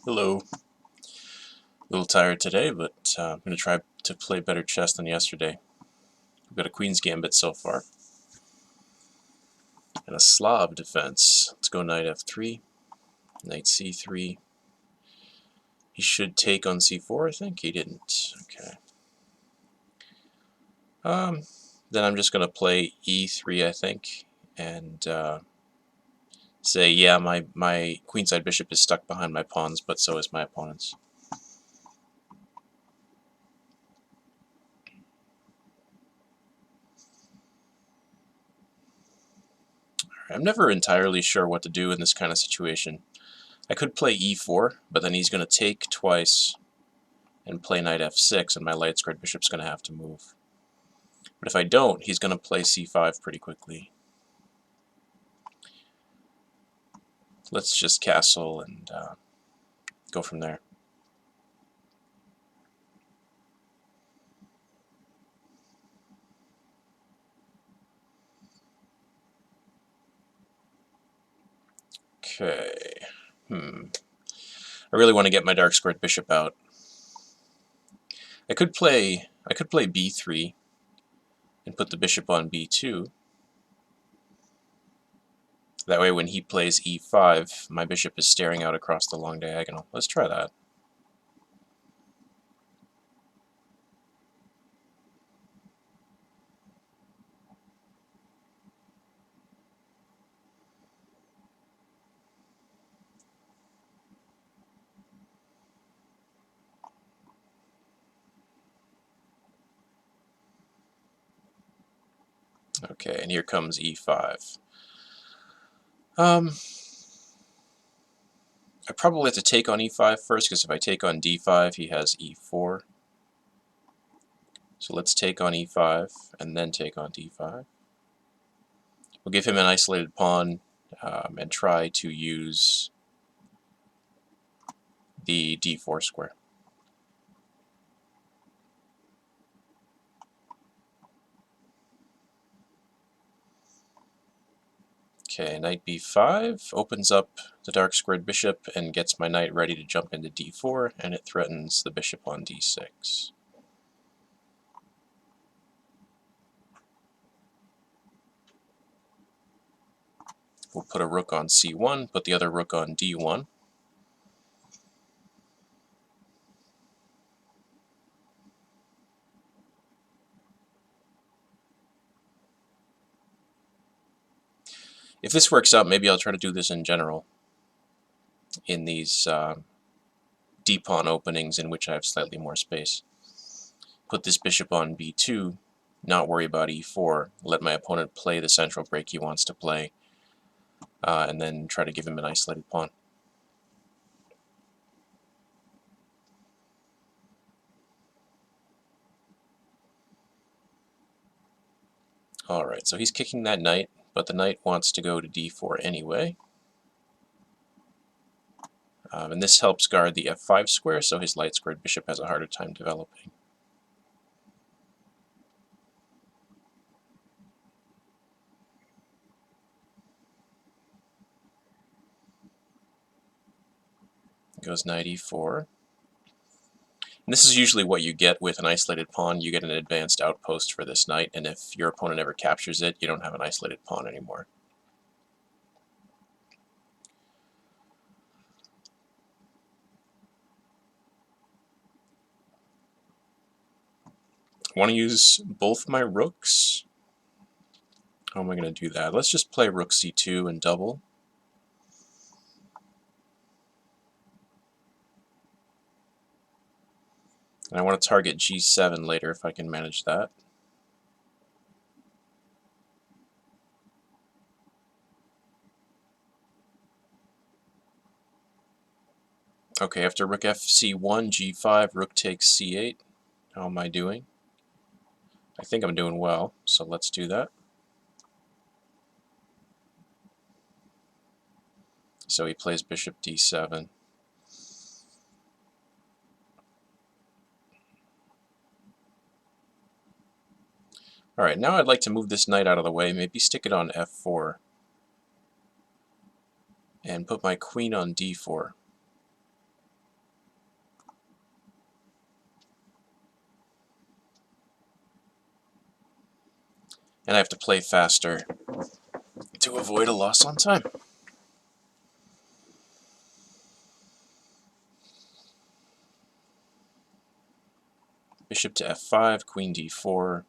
Hello. A little tired today, but I'm going to try to play better chess than yesterday. I've got a Queen's Gambit so far. And a Slav defense. Let's go knight f3, knight c3. He should take on c4, I think. He didn't. Okay. Then I'm just going to play e3, I think, and say, yeah, my queenside bishop is stuck behind my pawns, but so is my opponent's. I'm never entirely sure what to do in this kind of situation. I could play e4, but then he's going to take twice and play knight f6, and my light squared bishop's going to have to move. But if I don't, he's going to play c5 pretty quickly. Let's just castle and go from there. Okay. I really want to get my dark squared bishop out. I could play b3 and put the bishop on b2. That way when he plays e5, my bishop is staring out across the long diagonal. Let's try that. Okay, and here comes e5. I probably have to take on e5 first, because if I take on d5, he has e4. So let's take on e5, and then take on d5. We'll give him an isolated pawn, and try to use the d4 square. Okay, knight b5 opens up the dark squared bishop and gets my knight ready to jump into d4, and it threatens the bishop on d6. We'll put a rook on c1, put the other rook on d1. If this works out, maybe I'll try to do this in general in these d-pawn openings in which I have slightly more space. Put this bishop on b2, not worry about e4, let my opponent play the central break he wants to play, and then try to give him an isolated pawn. Alright, so he's kicking that knight, but the knight wants to go to d4 anyway. And this helps guard the f5 square, so his light squared bishop has a harder time developing. Goes knight e4. And this is usually what you get with an isolated pawn. You get an advanced outpost for this knight, and if your opponent ever captures it, you don't have an isolated pawn anymore. I want to use both my rooks. How am I going to do that? Let's just play rook c2 and double. And I want to target g7 later if I can manage that. Okay, after rook fc1, g5, rook takes c8. How am I doing? I think I'm doing well, so let's do that. So he plays bishop d7. Alright, now I'd like to move this knight out of the way, maybe stick it on f4, and put my queen on d4. And I have to play faster to avoid a loss on time. Bishop to f5, queen d4.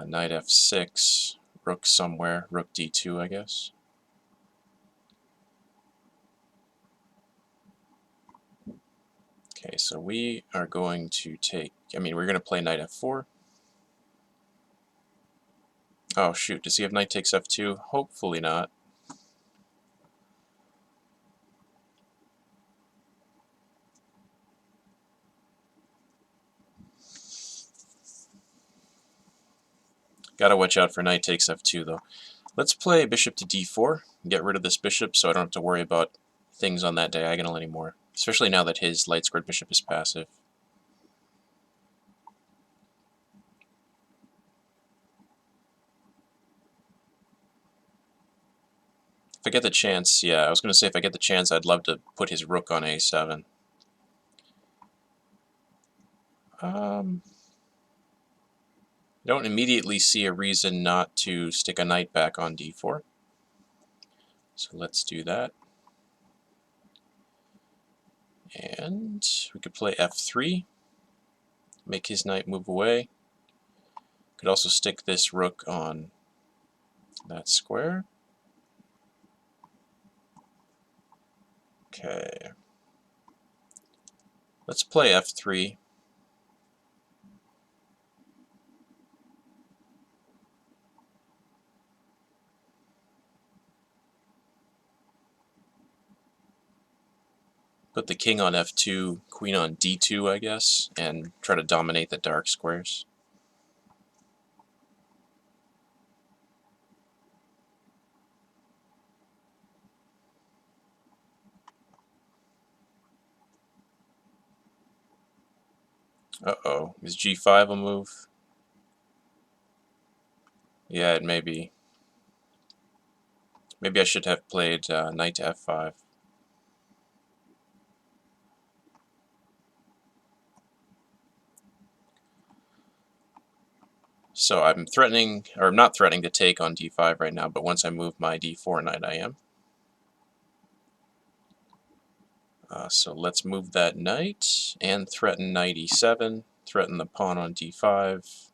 Knight f6, rook somewhere, rook d2, I guess. Okay, so we are going to take, we're going to play knight f4. Oh shoot, does he have knight takes f2? Hopefully not. Gotta watch out for knight takes f2 though. Let's play bishop to d4, get rid of this bishop so I don't have to worry about things on that diagonal anymore, especially now that his light squared bishop is passive. If I get the chance, yeah, I was going to say if I get the chance, I'd love to put his rook on a7. I don't immediately see a reason not to stick a knight back on d4. So let's do that. And we could play f3, make his knight move away. Could also stick this rook on that square. Okay. Let's play f3. Put the king on f2, queen on d2, I guess, and try to dominate the dark squares. Uh-oh, is g5 a move? Yeah, it may be. Maybe I should have played knight to f5. So I'm threatening, or I'm not threatening to take on d5 right now, but once I move my d4 knight, I am. So let's move that knight and threaten knight e7, threaten the pawn on d5.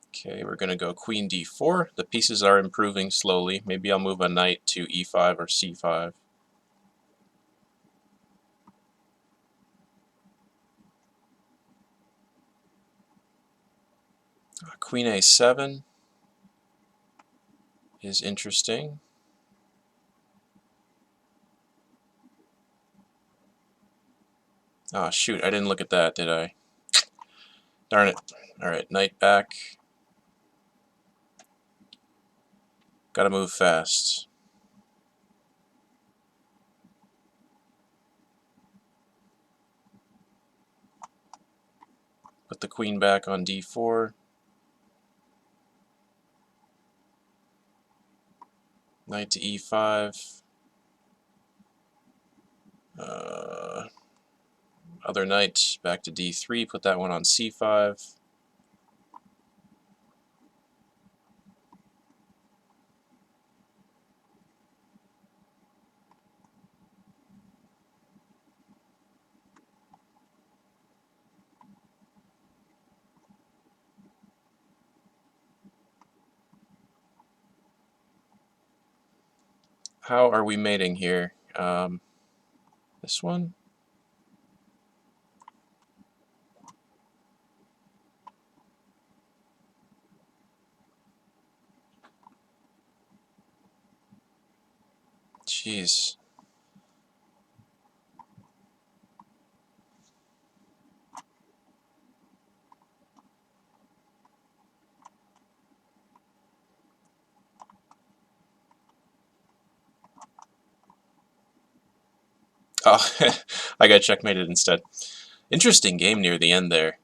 Okay, we're going to go queen d4. The pieces are improving slowly. Maybe I'll move a knight to e5 or c5. Queen a7 is interesting. Ah, shoot, I didn't look at that, did I? Darn it. Alright, knight back. Gotta move fast. Put the queen back on d4. Knight to e5. Other knight back to d3. Put that one on c5. How are we mating here? This one? Jeez. Oh, I got checkmated instead. Interesting game near the end there.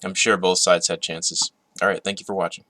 I'm sure both sides had chances. Alright, thank you for watching.